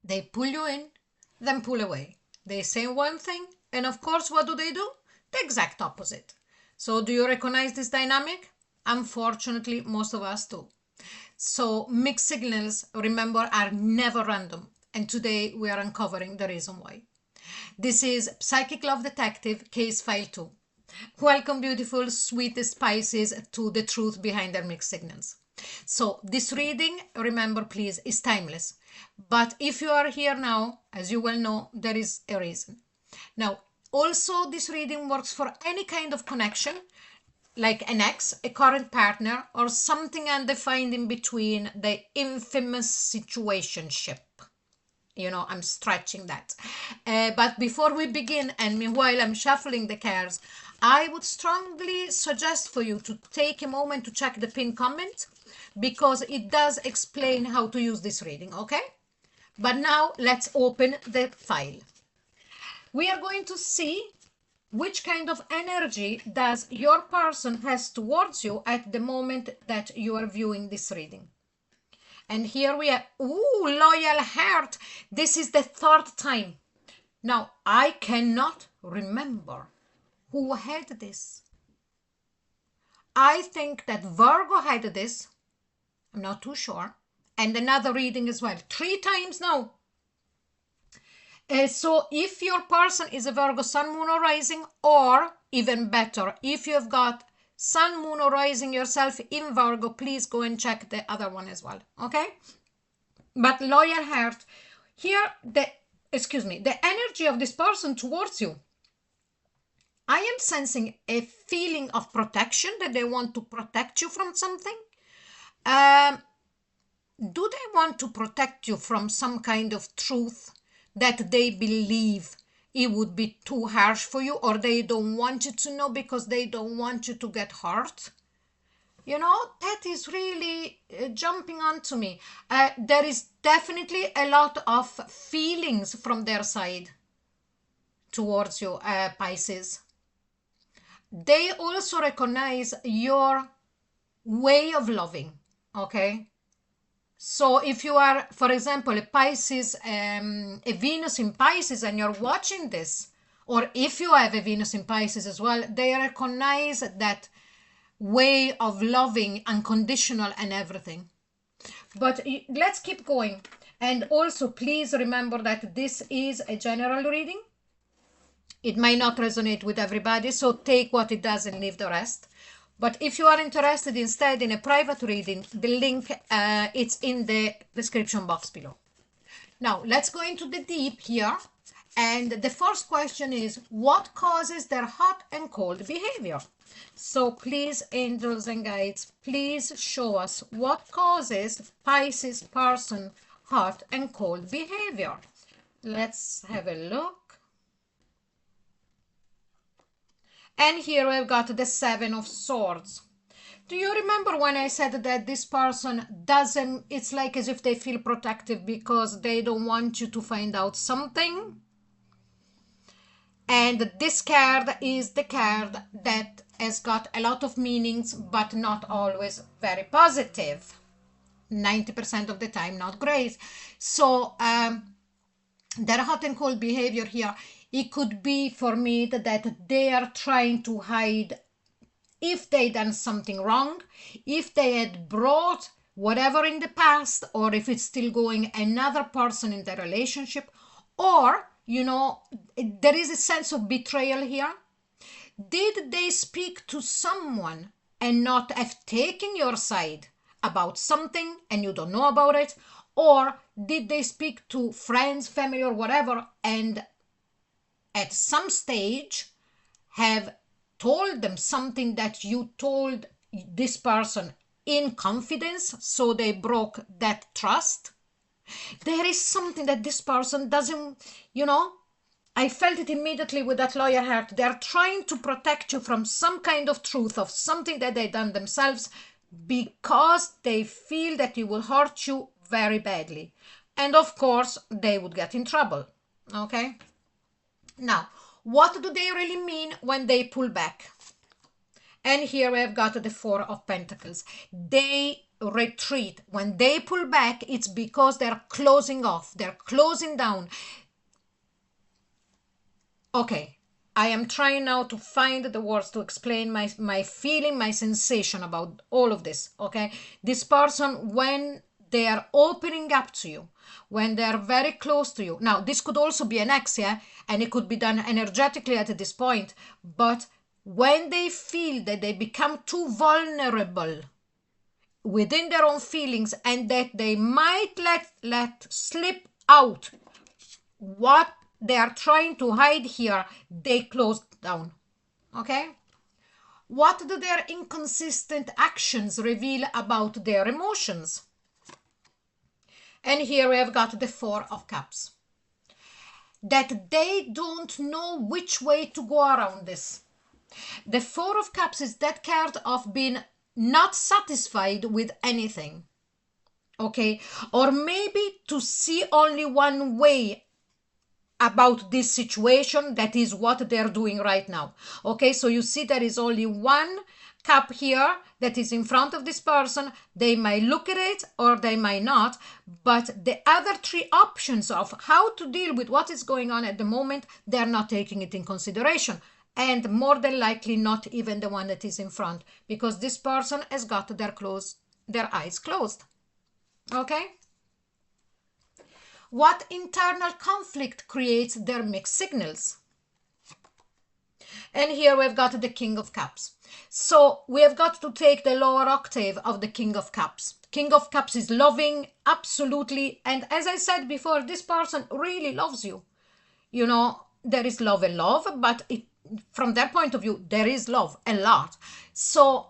They pull you in, then pull away. They say one thing, and of course, what do? The exact opposite. So do you recognize this dynamic? Unfortunately, most of us do. So mixed signals, remember, are never random. And today we are uncovering the reason why. This is Psychic Love Detective Case File 2. Welcome, beautiful, sweetest Pisces, to the truth behind their mixed signals. So this reading, remember, please, is timeless. But if you are here now, as you well know, there is a reason. Now, also, this reading works for any kind of connection, like an ex, a current partner, or something undefined in between, the infamous situationship. You know, I'm stretching that. But before we begin, and meanwhile I'm shuffling the cards, I would strongly suggest for you to take a moment to check the pinned comment, because it does explain how to use this reading, okay? But now let's open the file. We are going to see which kind of energy does your person has towards you at the moment that you are viewing this reading. And here we have, ooh, loyal heart. This is the third time. Now, I cannot remember who had this. I think that Virgo had this. I'm not too sure. And another reading as well. 3 times now. So if your person is a Virgo sun, moon, or rising, or even better, if you have got sun, moon, or rising yourself in Virgo, please go and check the other one as well, okay? But loyal heart, here, the energy of this person towards you, I am sensing a feeling of protection, that they want to protect you from something. Do they want to protect you from some kind of truth that they believe it would be too harsh for you, or they don't want you to know because they don't want you to get hurt? You know, that is really jumping onto me. There is definitely a lot of feelings from their side towards you, Pisces. They also recognize your way of loving, okay? So if you are, for example, a Pisces, a Venus in Pisces, and you're watching this, or if you have a Venus in Pisces as well, they recognize that way of loving, unconditional and everything. But let's keep going. And also, please remember that this is a general reading. It might not resonate with everybody, so take what it does and leave the rest. But if you are interested instead in a private reading, the link, it's in the description box below. Now, let's go into the deep here. And the first question is, what causes their hot and cold behavior? So please, angels and guides, please show us what causes Pisces person hot and cold behavior. Let's have a look. And here we've got the 7 of Swords. Do you remember when I said that this person doesn't, it's like as if they feel protective because they don't want you to find out something? And this card is the card that has got a lot of meanings, but not always very positive. 90% of the time, not great. So their hot and cold behavior here, it could be for me that they are trying to hide if they done something wrong, if they had brought whatever in the past, or if it's still going, another person in the relationship, or, you know, there is a sense of betrayal here. Did they speak to someone and not have taken your side about something and you don't know about it? Or did they speak to friends, family, or whatever, and at some stage have told them something that you told this person in confidence, so they broke that trust? There is something that this person doesn't, you know, I felt it immediately with that loyal heart. They're trying to protect you from some kind of truth of something that they've done themselves, because they feel that it will hurt you very badly. And of course, they would get in trouble, okay? Now, what do they really mean when they pull back? And here we have got the 4 of Pentacles. They retreat, when they pull back, it's because they're closing off, they're closing down. Okay, I am trying now to find the words to explain my feeling, my sensation about all of this. Okay, this person, when they are opening up to you, when they are very close to you. Now, this could also be an ex, yeah, and it could be done energetically at this point. But when they feel that they become too vulnerable within their own feelings, and that they might let slip out what they are trying to hide here, they close down. Okay, what do their inconsistent actions reveal about their emotions? And here we have got the Four of Cups, that they don't know which way to go around this. The Four of Cups is that card of being not satisfied with anything. Okay, or maybe to see only one way about this situation. That is what they're doing right now. Okay, so you see there is only one cup here that is in front of this person. They might look at it or they might not, but the other three options of how to deal with what is going on at the moment, they're not taking it in consideration, and more than likely not even the one that is in front, because this person has got their eyes closed. Okay, what internal conflict creates their mixed signals? And here we've got the King of Cups. So we have got to take the lower octave of the King of Cups. King of Cups is loving, absolutely. And as I said before, this person really loves you. You know, there is love and love, but from their point of view, there is love a lot. So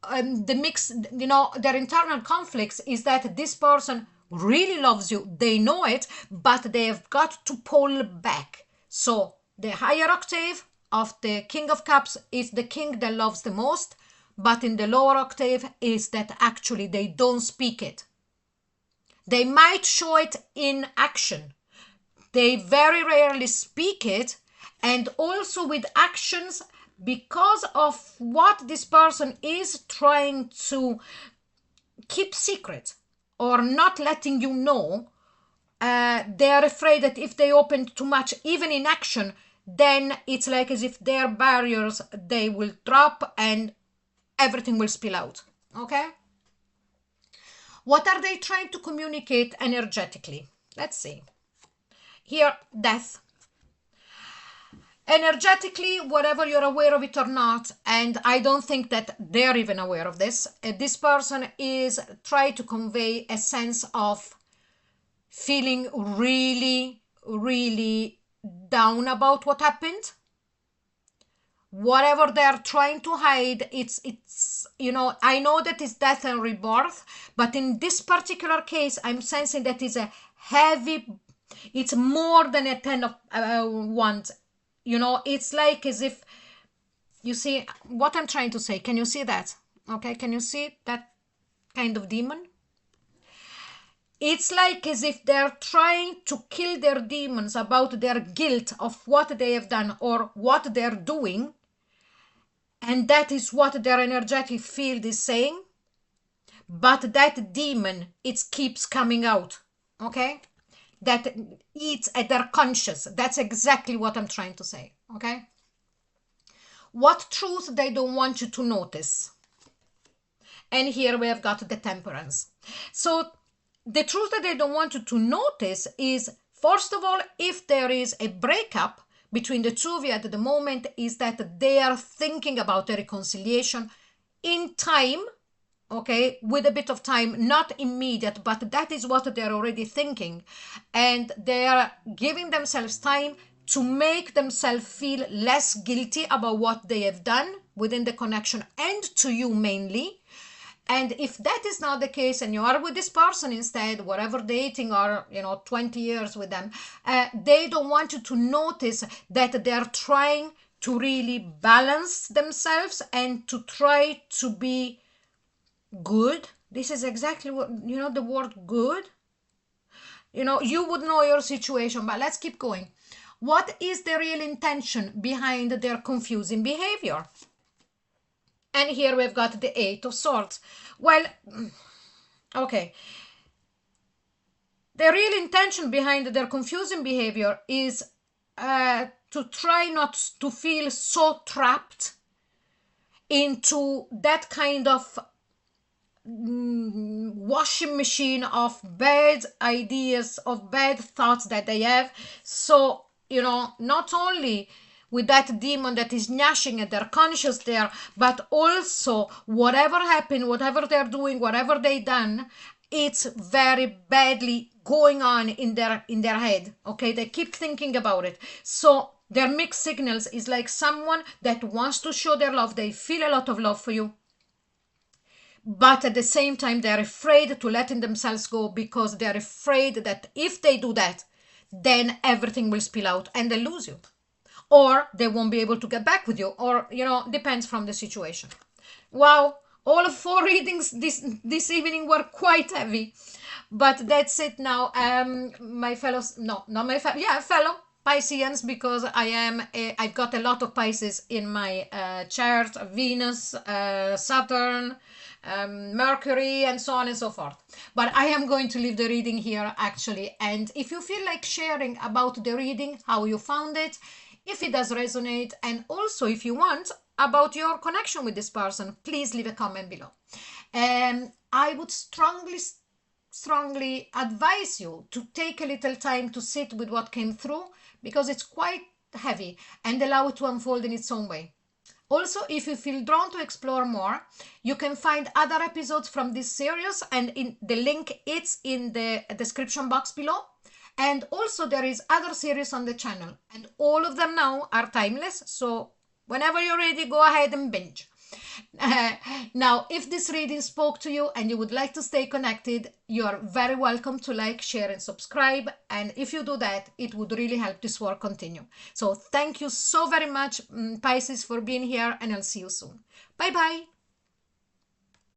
the mix, you know, their internal conflicts is that this person really loves you, they know it, but they've got to pull back. So the higher octave of the King of Cups is the king that loves the most, but in the lower octave is that actually they don't speak it. They might show it in action. They very rarely speak it, and also with actions, because of what this person is trying to keep secret or not letting you know. They are afraid that if they open too much, even in action, then it's like as if their barriers, they will drop and everything will spill out. Okay, what are they trying to communicate energetically? Let's see here. Death. Energetically, whatever you're aware of it or not, and I don't think that they're even aware of this, this person is trying to convey a sense of feeling really, really down about what happened. Whatever they're trying to hide, it's you know, I know that it's death and rebirth, but in this particular case, I'm sensing that it's a heavy, it's more than a 10 of wands. You know, it's like as if, you see what I'm trying to say? Can you see that? Okay, can you see that kind of demon? It's like as if they're trying to kill their demons about their guilt of what they have done or what they're doing. And that is what their energetic field is saying. But that demon, it keeps coming out. Okay? That eats at their conscious. That's exactly what I'm trying to say. Okay? What truth they don't want you to notice? And here we have got the Temperance. So the truth that they don't want you to notice is, first of all, if there is a breakup between the two of you at the moment, is that they are thinking about a reconciliation in time. Okay, with a bit of time, not immediate, but that is what they're already thinking, and they are giving themselves time to make themselves feel less guilty about what they have done within the connection and to you mainly. And if that is not the case and you are with this person instead, whatever dating or 20 years with them, they don't want you to notice that they're trying to really balance themselves and to try to be good. This is exactly what, the word good. You would know your situation, but let's keep going. What is the real intention behind their confusing behavior? And here we've got the Eight of Swords. Well, okay. The real intention behind their confusing behavior is to try not to feel so trapped into that kind of washing machine of bad ideas, of bad thoughts that they have. So, not only with that demon that is gnashing at their conscience there, but also whatever happened, whatever they're doing, whatever they done, it's very badly going on in their head. Okay, they keep thinking about it. So their mixed signals is like someone that wants to show their love. They feel a lot of love for you, but at the same time they're afraid to letting themselves go, because they're afraid that if they do that, then everything will spill out and they lose you, or they won't be able to get back with you, or depends from the situation. Wow, all 4 readings this evening were quite heavy, but that's it now. My fellows, no, not my fellow, yeah, fellow Pisceans, because I've got a lot of Pisces in my chart: Venus, Saturn, Mercury, and so on and so forth. But I am going to leave the reading here actually. And if you feel like sharing about the reading, how you found it, if it does resonate, and also if you want about your connection with this person, please leave a comment below. And I would strongly advise you to take a little time to sit with what came through, because it's quite heavy, and allow it to unfold in its own way. Also, if you feel drawn to explore more, you can find other episodes from this series, and in the link it's in the description box below. And also there is other series on the channel, and all of them now are timeless, so whenever you're ready, go ahead and binge. Now, if this reading spoke to you and you would like to stay connected, you are very welcome to like, share, and subscribe. And if you do that, it would really help this work continue. So thank you so very much, Pisces, for being here, and I'll see you soon. Bye bye.